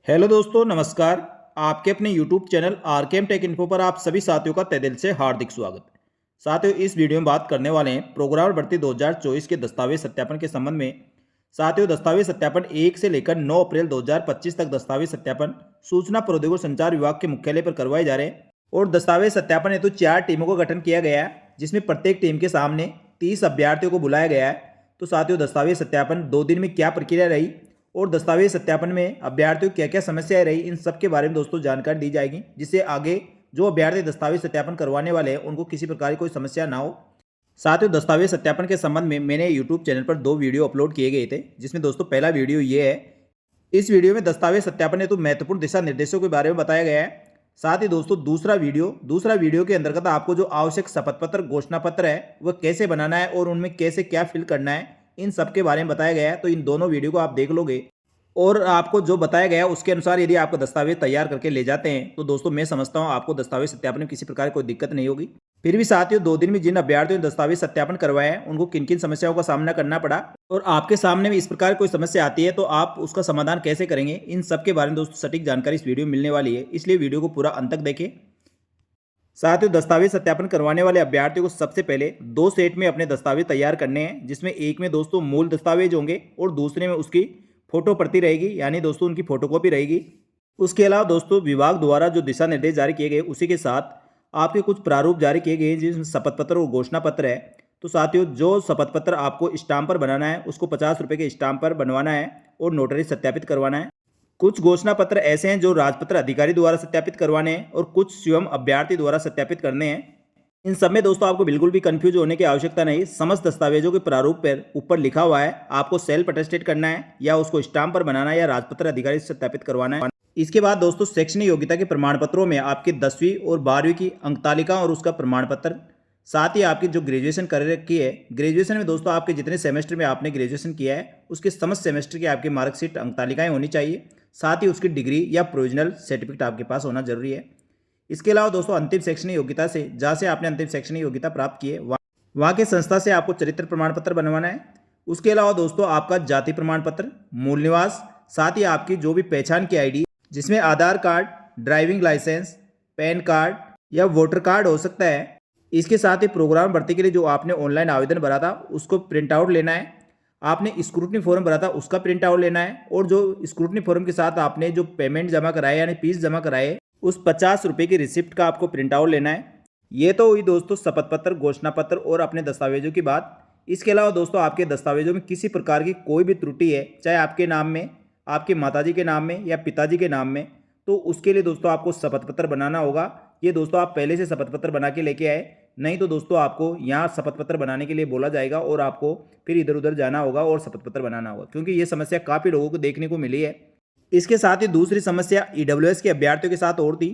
Hello दोस्तों, नमस्कार। आपके अपने YouTube channel RKM take info पर आप सभी साथियों का तहे दिल से हार्दिक स्वागत। साथियों, इस वीडियो में बात करने वाले हैं प्रोग्रामर भर्ती 2024 के दस्तावेज सत्यापन के संबंध में। साथियों, दस्तावेज सत्यापन 1 से लेकर 9 अप्रैल 2025 तक दस्तावेज सत्यापन सूचना प्रौद्योगिकी और संचार विभाग के मुख्यालय पर करवाए जा रहे हैं। और दस्तावेज सत्यापन हेतु 4 टीमों का गठन किया गया है, जिसमें प्रत्येक टीम के सामने 30 अभ्यर्थियों को बुलाया गया है। तो साथियों, दस्तावेज सत्यापन 2 दिन में क्या प्रक्रिया रही और दस्तावेज सत्यापन में अभ्यर्थियों की क्या क्या समस्याएं रही, इन सब के बारे में दोस्तों जानकारी दी जाएगी, जिससे आगे जो अभ्यर्थी दस्तावेज सत्यापन करवाने वाले हैं उनको किसी प्रकार की कोई समस्या ना हो। साथियों, दस्तावेज सत्यापन के संबंध में मैंने यूट्यूब चैनल पर 2 वीडियो अपलोड किए गए थे, जिसमें दोस्तों पहला वीडियो ये है। इस वीडियो में दस्तावेज सत्यापन हेतु महत्वपूर्ण दिशा निर्देशों के बारे में बताया गया है। साथ ही दोस्तों दूसरा वीडियो के अंतर्गत आपको जो आवश्यक शपथ पत्र घोषणा पत्र है वह कैसे बनाना है और उनमें कैसे क्या फिल करना है, इन सब के बारे में बताया गया है। तो इन दोनों वीडियो को आप देख लोगे और आपको जो बताया गया है उसके अनुसार यदि आपको दस्तावेज तैयार करके ले जाते हैं तो दोस्तों मैं समझता हूं आपको दस्तावेज सत्यापन में किसी प्रकार की कोई दिक्कत नहीं होगी। फिर भी साथियों, 2 दिन में जिन अभ्यर्थियों ने दस्तावेज सत्यापन करवाया है उनको किन किन समस्याओं का सामना करना पड़ा और आपके सामने भी इस प्रकार कोई समस्या आती है तो आप उसका समाधान कैसे करेंगे, इन सब के बारे में दोस्तों सटीक जानकारी इस वीडियो में मिलने वाली है, इसलिए वीडियो को पूरा अंत तक देखें। साथियों, दस्तावेज सत्यापन करवाने वाले अभ्यर्थियों को सबसे पहले 2 सेट में अपने दस्तावेज तैयार करने हैं, जिसमें एक में दोस्तों मूल दस्तावेज होंगे और दूसरे में उसकी फोटो प्रति रहेगी, यानी दोस्तों उनकी फोटोकॉपी रहेगी। उसके अलावा दोस्तों विभाग द्वारा जो दिशा निर्देश जारी किए गए उसी के साथ आपके कुछ प्रारूप जारी किए गए हैं, जिसमें शपथ पत्र और घोषणा पत्र है। तो साथियों, जो शपथ पत्र आपको स्टाम्प पर बनाना है उसको 50 रुपये के स्टाम्प पर बनवाना है और नोटरी सत्यापित करवाना है। कुछ घोषणा पत्र ऐसे हैं जो राजपत्र अधिकारी द्वारा सत्यापित करवाने हैं और कुछ स्वयं अभ्यर्थी द्वारा सत्यापित करने हैं। इन सब में दोस्तों आपको बिल्कुल भी कंफ्यूज होने की आवश्यकता नहीं। समस्त दस्तावेजों के प्रारूप पर ऊपर लिखा हुआ है, आपको सेल्फ अटेस्टेड करना है या उसको स्टाम्प पर बनाना है या राजपत्र अधिकारी से सत्यापित करवाना है। इसके बाद दोस्तों शैक्षणिक योग्यता के प्रमाण पत्रों में आपकी 10वीं और 12वीं की अंक तालिका और उसका प्रमाण पत्र, साथ ही आपकी जो ग्रेजुएशन कर रखी है, ग्रेजुएशन में दोस्तों आपके जितने सेमेस्टर में आपने ग्रेजुएशन किया है उसके समस्त सेमेस्टर की आपकी मार्कशीट अंक तालिकाएँ होनी चाहिए। साथ ही उसकी डिग्री या प्रोविजनल सर्टिफिकेट आपके पास होना जरूरी है। इसके अलावा दोस्तों अंतिम शैक्षणिक योग्यता से जहाँ से आपने अंतिम शैक्षणिक योग्यता प्राप्त की है वहाँ के संस्था से आपको चरित्र प्रमाण पत्र बनवाना है। उसके अलावा दोस्तों आपका जाति प्रमाण पत्र, मूल निवास, साथ ही आपकी जो भी पहचान की आईडी जिसमें Aadhaar card, driving licence, PAN card या वोटर कार्ड हो सकता है। इसके साथ ही प्रोग्राम भर्ती के लिए जो आपने ऑनलाइन आवेदन भरा था उसको प्रिंट आउट लेना है। आपने स्क्रूटनी फॉर्म भरा था उसका प्रिंट आउट लेना है और जो स्क्रूटनी फॉर्म के साथ आपने जो पेमेंट जमा कराए यानी फीस जमा कराए उस 50 रुपये की रिसिप्ट का आपको प्रिंट आउट लेना है। ये तो हुई दोस्तों शपथ पत्र, घोषणा पत्र और अपने दस्तावेजों की बात। इसके अलावा दोस्तों आपके दस्तावेजों में किसी प्रकार की कोई भी त्रुटि है, चाहे आपके नाम में, आपके माताजी के नाम में या पिताजी के नाम में, तो उसके लिए दोस्तों आपको शपथ पत्र बनाना होगा। ये दोस्तों आप पहले से शपथ पत्र बना के लेके आए, नहीं तो दोस्तों आपको यहाँ शपथ पत्र बनाने के लिए बोला जाएगा और आपको फिर इधर उधर जाना होगा और शपथ पत्र बनाना होगा, क्योंकि ये समस्या काफ़ी लोगों को देखने को मिली है। इसके साथ ही दूसरी समस्या ईडब्ल्यूएस के अभ्यर्थियों के साथ और थी।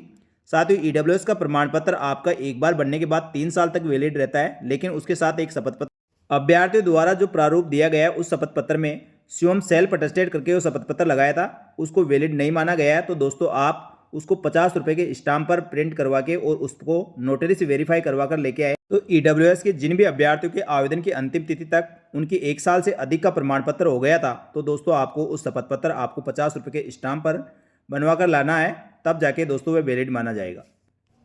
साथ ही ईडब्ल्यूएस का प्रमाण पत्र आपका एक बार बनने के बाद 3 साल तक वैलिड रहता है, लेकिन उसके साथ एक शपथ पत्र अभ्यर्थियों द्वारा जो प्रारूप दिया गया है उस शपथ पत्र में स्वयं सेल्फ अटेस्टेड करके वो शपथ पत्र लगाया था, उसको वैलिड नहीं माना गया है। तो दोस्तों आप उसको 50 रुपये के स्टाम्प पर प्रिंट करवा के और उसको नोटरी से वेरीफाई करवा कर लेके आए। तो ईडब्ल्यूएस के जिन भी अभ्यर्थियों के आवेदन की अंतिम तिथि तक उनकी 1 साल से अधिक का प्रमाण पत्र हो गया था, तो दोस्तों आपको उस शपथ पत्र आपको 50 रुपये के स्टाम्प पर बनवा कर लाना है, तब जाके दोस्तों वह वैलिड माना जाएगा।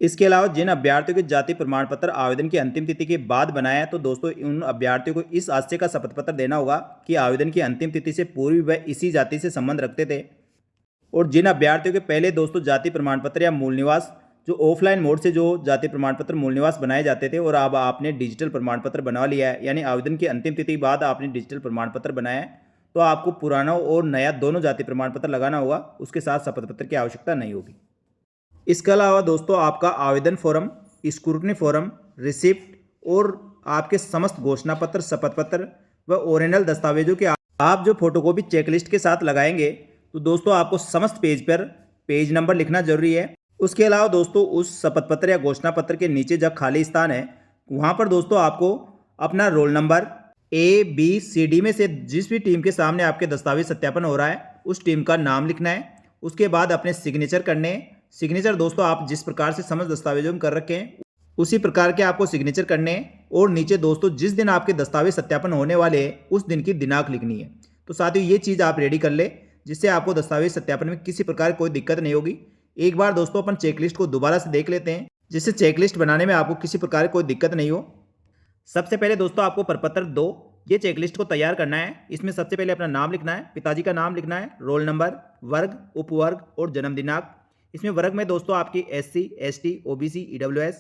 इसके अलावा जिन अभ्यर्थियों के जाति प्रमाण पत्र आवेदन की अंतिम तिथि के बाद बनाया है, तो दोस्तों उन अभ्यर्थियों को इस आशय का शपथ पत्र देना होगा कि आवेदन की अंतिम तिथि से पूर्व वह इसी जाति से संबंध रखते थे। और जिन अभ्यर्थियों के पहले दोस्तों जाति प्रमाण पत्र या मूल निवास जो ऑफलाइन मोड से जो जाति प्रमाण पत्र मूल निवास बनाए जाते थे और अब आपने डिजिटल प्रमाण पत्र बना लिया है, यानी आवेदन की अंतिम तिथि के बाद आपने डिजिटल प्रमाण पत्र बनाया है, तो आपको पुराना और नया दोनों जाति प्रमाण पत्र लगाना होगा, उसके साथ शपथ पत्र की आवश्यकता नहीं होगी। इसके अलावा दोस्तों आपका आवेदन फॉर्म, स्क्रूटनी फॉर्म, रिसिप्ट और आपके समस्त घोषणा पत्र, शपथ पत्र व ओरिजिनल दस्तावेजों के आप जो फोटोकॉपी चेकलिस्ट के साथ लगाएंगे, तो दोस्तों आपको समस्त पेज पर पेज नंबर लिखना जरूरी है। उसके अलावा दोस्तों उस शपथ पत्र या घोषणा पत्र के नीचे जब खाली स्थान है वहाँ पर दोस्तों आपको अपना रोल नंबर ABCD में से जिस भी टीम के सामने आपके दस्तावेज सत्यापन हो रहा है उस टीम का नाम लिखना है। उसके बाद अपने सिग्नेचर करने हैं। सिग्नेचर दोस्तों आप जिस प्रकार से समस्त दस्तावेजों में कर रखे हैं उसी प्रकार के आपको सिग्नेचर करने हैं और नीचे दोस्तों जिस दिन आपके दस्तावेज सत्यापन होने वाले हैं उस दिन की दिनांक लिखनी है। तो साथियों ये चीज़ आप रेडी कर ले जिससे आपको दस्तावेज सत्यापन में किसी प्रकार की कोई दिक्कत नहीं होगी। एक बार दोस्तों अपन चेकलिस्ट को दोबारा से देख लेते हैं, जिससे चेकलिस्ट बनाने में आपको किसी प्रकार की कोई दिक्कत नहीं हो। सबसे पहले दोस्तों आपको प्रपत्र 2 ये चेकलिस्ट को तैयार करना है। इसमें सबसे पहले अपना नाम लिखना है, पिताजी का नाम लिखना है, रोल नंबर, वर्ग, उपवर्ग और जन्म दिनांक। इसमें वर्ग में दोस्तों आपकी SC, ST, OBC, EWS,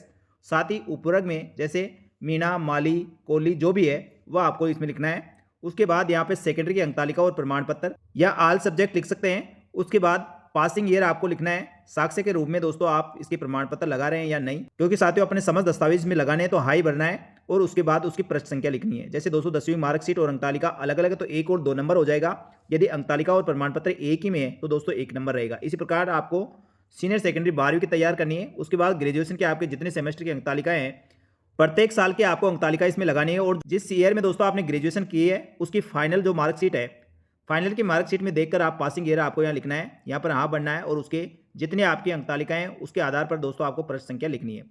साथ ही उपवर्ग में जैसे मीणा, माली, कोली जो भी है वह आपको इसमें लिखना है। उसके बाद यहाँ पे सेकेंडरी की अंकतालिका और प्रमाण पत्र या आल सब्जेक्ट लिख सकते हैं। उसके बाद पासिंग ईयर आपको लिखना है। साक्ष्य के रूप में दोस्तों आप इसके प्रमाण पत्र लगा रहे हैं या नहीं, क्योंकि साथियों अपने समस्त दस्तावेज में लगाने हैं तो हाई भरना है और उसके बाद उसकी पृष्ठ संख्या लिखनी है। जैसे दोस्तों 10वीं मार्कशीट और अंकतालिका अलग अलग है तो 1 और 2 नंबर हो जाएगा। यदि अंकतालिका और प्रमाण पत्र एक ही में है तो दोस्तों 1 नंबर रहेगा। इसी प्रकार आपको सीनियर सेकेंडरी 12वीं की तैयार करनी है। उसके बाद ग्रेजुएशन के आपके जितने सेमेस्टर की अंकतालिकाएं हैं प्रत्येक साल के आपको अंकतालिका इसमें लगानी है और जिस ईयर में दोस्तों आपने ग्रेजुएशन की है उसकी फाइनल जो मार्कशीट है, फाइनल की मार्कशीट में देखकर आप पासिंग ईयर आपको यहाँ लिखना है, यहाँ पर हाँ बनना है और उसके जितने आपकी अंकतालिकाएं हैं उसके आधार पर दोस्तों आपको पृष्ठ संख्या लिखनी है।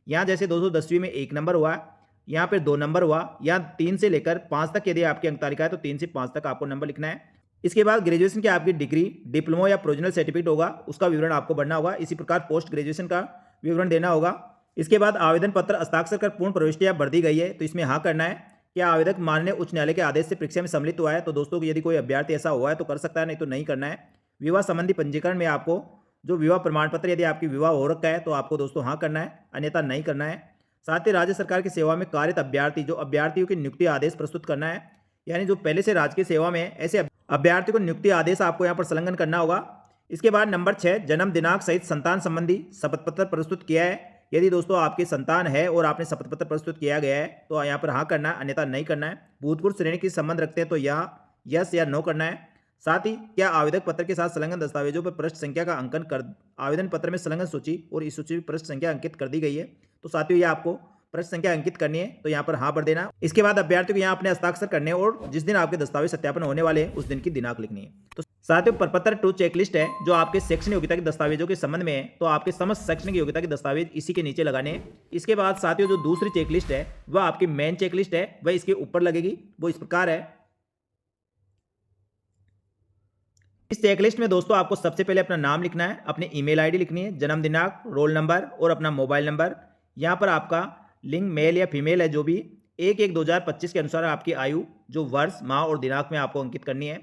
यहाँ जैसे दोस्तों 10वीं में 1 नंबर हुआ, यहाँ पर 2 नंबर हुआ, यहाँ 3 से लेकर 5 तक यदि आपकी अंकतालिका है तो 3 से 5 तक आपको नंबर लिखना है। इसके बाद ग्रेजुएशन की आपकी डिग्री, डिप्लोमा या प्रोविजनल सर्टिफिकेट होगा उसका विवरण आपको भरना होगा। इसी प्रकार पोस्ट ग्रेजुएशन का विवरण देना होगा। इसके बाद आवेदन पत्र हस्ताक्षर कर पूर्ण प्रविष्टियां भर दी गई है तो इसमें हाँ करना है। क्या आवेदक माननीय उच्च न्यायालय के आदेश से परीक्षा में सम्मिलित हुआ है तो दोस्तों यदि कोई अभ्यर्थी ऐसा हुआ है तो कर सकता है, नहीं तो नहीं करना है। विवाह संबंधी पंजीकरण में आपको जो विवाह प्रमाण पत्र यदि आपकी विवाह हो रखा है तो आपको दोस्तों हाँ करना है, अन्यथा नहीं करना है। साथ ही राज्य सरकार की सेवा में कार्यरत अभ्यर्थी जो अभ्यर्थियों की नियुक्ति आदेश प्रस्तुत करना है, यानी जो पहले से राजकीय सेवा में है ऐसे अभ्यर्थी को नियुक्ति आदेश आपको यहाँ पर संलग्न करना होगा। इसके बाद नंबर 6 जन्म दिनांक सहित संतान संबंधी शपथ पत्र प्रस्तुत किया है। यदि दोस्तों आपकी संतान है और आपने शपथ पत्र प्रस्तुत किया गया है तो यहाँ पर हाँ करना है, अन्यथा नहीं करना है। भूतपूर्व श्रेणी की संबंध रखते हैं तो यहाँ यस या नो करना है। साथ ही क्या आवेदक पत्र के साथ संलग्न दस्तावेजों पर पृष्ठ संख्या का अंकन कर आवेदन पत्र में संलग्न सूची और इस सूची में पृष्ठ संख्या अंकित कर दी गई है तो साथियों ये आपको पृष्ठ संख्या अंकित करनी है तो यहाँ पर हाँ भर देना। इसके बाद अभ्यर्थी को यहाँ अपने हस्ताक्षर करने और जिस दिन आपके दस्तावेज सत्यापन होने वाले हैं उस दिन की दिनांक लिखनी है। तो साथियों प्रपत्र 2 चेकलिस्ट है जो आपके शैक्षणिक योग्यता के दस्तावेजों के संबंध में है तो आपके समस्त शैक्षणिक योग्यता के दस्तावेज इसी के नीचे लगाने हैं। इसके बाद साथियों जो दूसरी चेकलिस्ट है वह आपकी मेन चेकलिस्ट है, वह इसके ऊपर लगेगी। वो इस प्रकार है। इस चेकलिस्ट में दोस्तों आपको सबसे पहले अपना नाम लिखना है, अपनी ईमेल आईडी लिखनी है, जन्म दिनांक, रोल नंबर और अपना मोबाइल नंबर। यहाँ पर आपका लिंग मेल या फीमेल है जो भी 1/1/2025 के अनुसार आपकी आयु जो वर्ष, माह और दिनांक में आपको अंकित करनी है।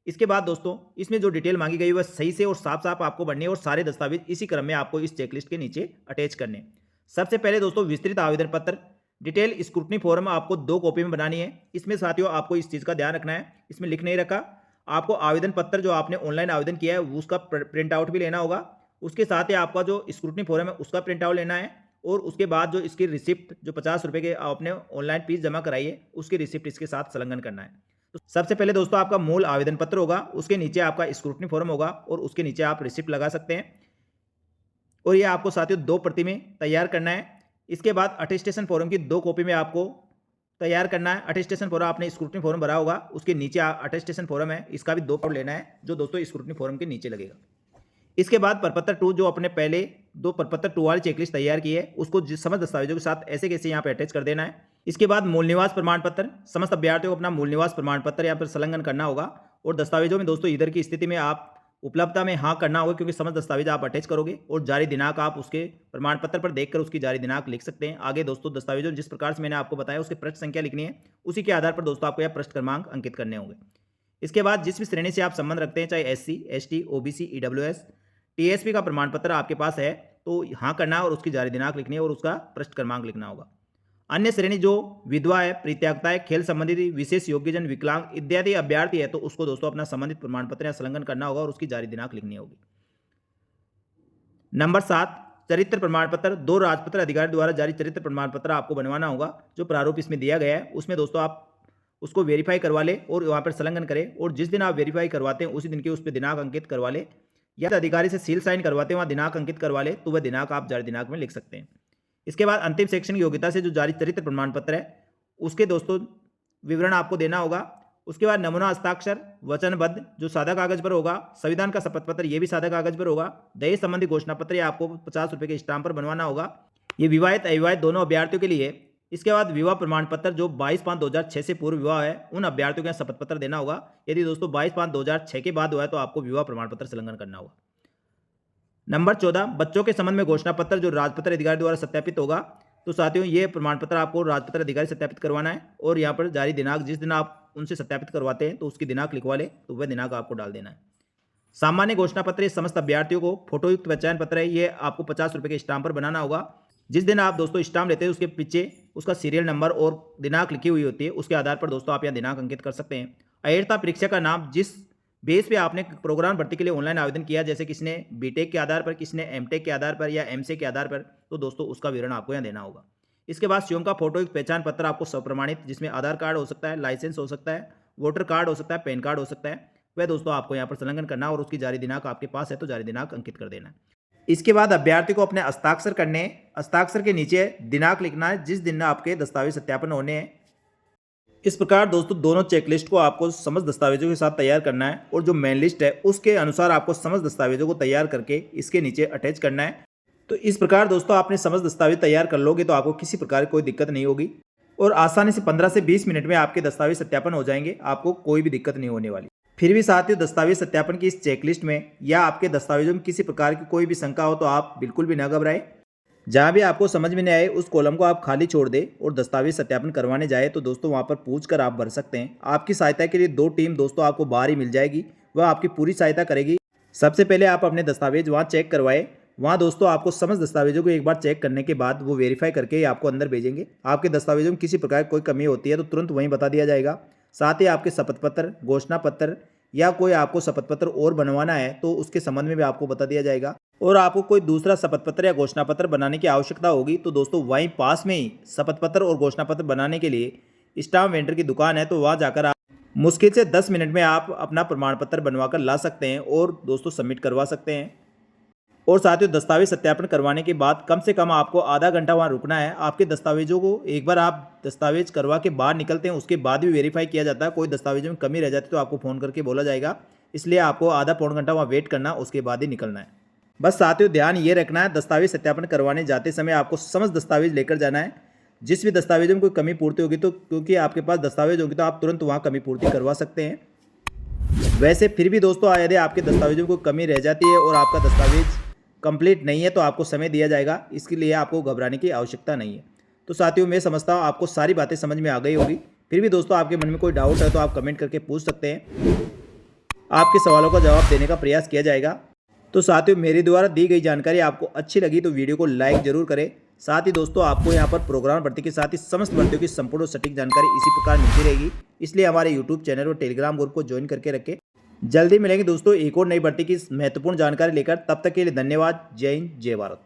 इसके बाद दोस्तों इसमें जो डिटेल मांगी गई है वह सही से और साफ साफ आपको भरनी है और सारे दस्तावेज इसी क्रम में आपको इस चेकलिस्ट के नीचे अटैच करने। सबसे पहले दोस्तों विस्तृत आवेदन पत्र डिटेल स्क्रूटनी फॉर्म आपको 2 कॉपी में बनानी है। इसमें साथियों आपको इस चीज़ का ध्यान रखना है, इसमें लिख नहीं रखा, आपको आवेदन पत्र जो आपने ऑनलाइन आवेदन किया है उसका प्रिंट आउट भी लेना होगा। उसके साथ ही आपका जो स्क्रूटनी फॉर्म है उसका प्रिंट आउट लेना है और उसके बाद जो इसकी रिसिप्ट जो 50 रुपये के आपने ऑनलाइन फीस जमा कराई है उसकी रिसिप्ट इसके साथ संलग्न करना है। तो सबसे पहले दोस्तों आपका मूल आवेदन पत्र होगा, उसके नीचे आपका स्क्रूटनी फॉर्म होगा और उसके नीचे आप रिसिप्ट लगा सकते हैं और ये आपको साथियों 2 प्रति में तैयार करना है। इसके बाद अटेस्टेशन फॉर्म की 2 कॉपी में आपको तैयार करना है। अटेस्टेशन फॉर्म आपने स्क्रूटनी फॉर्म भरा होगा, उसके नीचे अटेस्टेशन फॉर्म है, इसका भी 2 कॉपी लेना है जो दोस्तों स्क्रूटनी फॉर्म के नीचे लगेगा। इसके बाद प्रपत्र 2 जो अपने पहले 2 प्रपत्र 2 वाली चेकलिस्ट तैयार की है उसको समस्त दस्तावेजों के साथ ऐसे कैसे यहाँ पे अटैच कर देना है। इसके बाद मूल निवास प्रमाण पत्र, समस्त अभ्यर्थियों को अपना मूल निवास प्रमाण पत्र यहाँ पर संलग्न करना होगा और दस्तावेजों में दोस्तों इधर की स्थिति में आप उपलब्धता में हाँ करना होगा क्योंकि समस्त दस्तावेज आप अटैच करोगे और जारी दिनांक आप उसके प्रमाण पत्र पर देखकर उसकी जारी दिनांक लिख सकते हैं। आगे दोस्तों दस्तावेजों जिस प्रकार से मैंने आपको बताया उसके पृष्ठ संख्या लिखनी है, उसी के आधार पर दोस्तों आपको यह पृष्ठ क्रमांक अंकित करने होंगे। इसके बाद जिस भी श्रेणी से आप संबंध रखते हैं, चाहे SC, ST, OBC, EWS, TSP का प्रमाण पत्र आपके पास है तो हाँ करना है और उसकी जारी दिनांक लिखनी है और उसका पृष्ठ क्रमांक लिखना होगा। अन्य श्रेणी जो विधवा है, परित्यक्ता है, खेल संबंधित विशेष योग्यजन, विकलांग इत्यादि अभ्यर्थी है तो उसको दोस्तों अपना संबंधित प्रमाण पत्र या संलग्न करना होगा और उसकी जारी दिनांक लिखनी होगी। नंबर 7 चरित्र प्रमाण पत्र, 2 राजपत्र अधिकारी द्वारा जारी चरित्र प्रमाण पत्र आपको बनवाना होगा। जो प्रारूप इसमें दिया गया है उसमें दोस्तों आप उसको वेरीफाई करवा लें और वहाँ पर संलग्न करें और जिस दिन आप वेरीफाई करवाते हैं उसी दिन के उस पर दिनांक अंकित करवा लें या अधिकारी से सील साइन करवाते हैं वहाँ दिनांक अंकित करवा ले तो वह दिनांक आप जारी दिनांक में लिख सकते हैं। इसके बाद अंतिम शैक्षणिक योग्यता से जो जारी चरित्र प्रमाण पत्र है उसके दोस्तों विवरण आपको देना होगा। उसके बाद नमूना हस्ताक्षर वचनबद्ध जो सादा कागज पर होगा, संविधान का शपथ पत्र ये भी सादा कागज पर होगा, दहेज संबंधी घोषणा पत्र ये आपको 50 रुपये के स्टाम्प पर बनवाना होगा। ये विवाहित अविवाहित दोनों अभ्यर्थियों के लिए इसके बाद विवाह प्रमाण पत्र जो 22/5/2006 से पूर्व विवाह है उन अभ्यर्थियों को शपथ पत्र देना होगा। यदि दोस्तों 22/5/2006 के बाद हुआ है तो आपको विवाह प्रमाण पत्र संलग्न करना होगा। नंबर 14, बच्चों के संबंध में घोषणा पत्र जो राजपत्र अधिकारी द्वारा सत्यापित होगा। तो साथियों ये प्रमाण पत्र आपको राजपत्र अधिकारी सत्यापित करवाना है और यहाँ पर जारी दिनांक जिस दिन आप उनसे सत्यापित करवाते हैं तो उसकी दिनांक लिखवा ले, तो वह दिनांक आपको डाल देना है। सामान्य घोषणा पत्र ये समस्त अभ्यर्थियों को फोटोयुक्त पहचान पत्र है, ये आपको 50 रुपये के स्टाम्प पर बनाना होगा। जिस दिन आप दोस्तों स्टाम्प लेते हैं उसके पीछे उसका सीरियल नंबर और दिनांक लिखी हुई होती है, उसके आधार पर दोस्तों आप यहाँ दिनांक अंकित कर सकते हैं। अयोग्यता परीक्षा का नाम जिस बेस पे आपने प्रोग्राम भर्ती के लिए ऑनलाइन आवेदन किया, जैसे किसी ने बीटेक के आधार पर, किसी ने एमटेक के आधार पर या एमसे के आधार पर, तो दोस्तों उसका विवरण आपको यहाँ देना होगा। इसके बाद स्वयं का फोटोयुक्त पहचान पत्र आपको स्वप्रमाणित, जिसमें आधार कार्ड हो सकता है, लाइसेंस हो सकता है, वोटर कार्ड हो सकता है, पैन कार्ड हो सकता है, वह दोस्तों आपको यहाँ पर संलग्न करना है और उसकी जारी दिनांक आपके पास है तो जारी दिनांक अंकित कर देना है। इसके बाद अभ्यर्थी को अपने हस्ताक्षर करने, हस्ताक्षर के नीचे दिनांक लिखना है जिस दिन आपके दस्तावेज सत्यापन होने हैं। इस प्रकार दोस्तों दोनों चेकलिस्ट को आपको समस्त दस्तावेजों के साथ तैयार करना है और जो मेन लिस्ट है उसके अनुसार आपको समस्त दस्तावेजों को तैयार करके इसके नीचे अटैच करना है। तो इस प्रकार दोस्तों आपने समस्त दस्तावेज तैयार कर लोगे तो आपको किसी प्रकार की कोई दिक्कत नहीं होगी और आसानी से 15 से 20 मिनट में आपके दस्तावेज सत्यापन हो जाएंगे, आपको कोई भी दिक्कत नहीं होने वाली। फिर भी साथियों दस्तावेज सत्यापन की इस चेकलिस्ट में या आपके दस्तावेजों में किसी प्रकार की कोई भी शंका हो तो आप बिल्कुल भी न घबराएं। जहाँ भी आपको समझ में नहीं आए उस कॉलम को आप खाली छोड़ दें और दस्तावेज सत्यापन करवाने जाए तो दोस्तों वहाँ पर पूछ कर आप भर सकते हैं। आपकी सहायता के लिए 2 टीम दोस्तों आपको बाहर ही मिल जाएगी, वह आपकी पूरी सहायता करेगी। सबसे पहले आप अपने दस्तावेज वहाँ चेक करवाएं। वहाँ दोस्तों आपको समस्त दस्तावेजों को एक बार चेक करने के बाद वो वेरीफाई करके ही आपको अंदर भेजेंगे। आपके दस्तावेजों में किसी प्रकार की कोई कमी होती है तो तुरंत वहीं बता दिया जाएगा। साथ ही आपके शपथ पत्र, घोषणा पत्र या कोई आपको शपथ पत्र और बनवाना है तो उसके संबंध में भी आपको बता दिया जाएगा। और आपको कोई दूसरा शपथ पत्र या घोषणा पत्र बनाने की आवश्यकता होगी तो दोस्तों वहीं पास में ही शपथ पत्र और घोषणा पत्र बनाने के लिए स्टाम्प वेंडर की दुकान है, तो वहाँ जाकर आप मुश्किल से 10 मिनट में आप अपना प्रमाण पत्र बनवा कर ला सकते हैं और दोस्तों सबमिट करवा सकते हैं। और साथियों दस्तावेज सत्यापन करवाने के बाद कम से कम आपको आधा घंटा वहाँ रुकना है। आपके दस्तावेजों को एक बार आप दस्तावेज करवा के बाहर निकलते हैं उसके बाद भी वेरीफाई किया जाता है। कोई दस्तावेजों में कमी रह जाती है तो आपको फ़ोन करके बोला जाएगा, इसलिए आपको आधा पौन घंटा वहाँ वेट करना, उसके बाद ही निकलना है। बस साथियों ध्यान ये रखना है दस्तावेज सत्यापन करवाने जाते समय आपको समस्त दस्तावेज लेकर जाना है। जिस भी दस्तावेजों में कोई कमी पूर्ति होगी तो क्योंकि आपके पास दस्तावेज होगी तो आप तुरंत वहाँ कमी पूर्ति करवा सकते हैं। वैसे फिर भी दोस्तों यदि आपके दस्तावेजों में कोई कमी रह जाती है और आपका दस्तावेज कंप्लीट नहीं है तो आपको समय दिया जाएगा, इसके लिए आपको घबराने की आवश्यकता नहीं है। तो साथियों मैं समझता हूँ आपको सारी बातें समझ में आ गई होगी। फिर भी दोस्तों आपके मन में कोई डाउट है तो आप कमेंट करके पूछ सकते हैं, आपके सवालों का जवाब देने का प्रयास किया जाएगा। तो साथियों मेरे द्वारा दी गई जानकारी आपको अच्छी लगी तो वीडियो को लाइक जरूर करें। साथ ही दोस्तों आपको यहाँ पर प्रोग्राम भर्ती के साथ ही समस्त भर्तियों की संपूर्ण और सटीक जानकारी इसी प्रकार मिलती रहेगी, इसलिए हमारे यूट्यूब चैनल और टेलीग्राम ग्रुप को ज्वाइन करके रखें। जल्दी मिलेंगे दोस्तों एक और नई भर्ती की महत्वपूर्ण जानकारी लेकर, तब तक के लिए धन्यवाद। जय हिंद, जय भारत।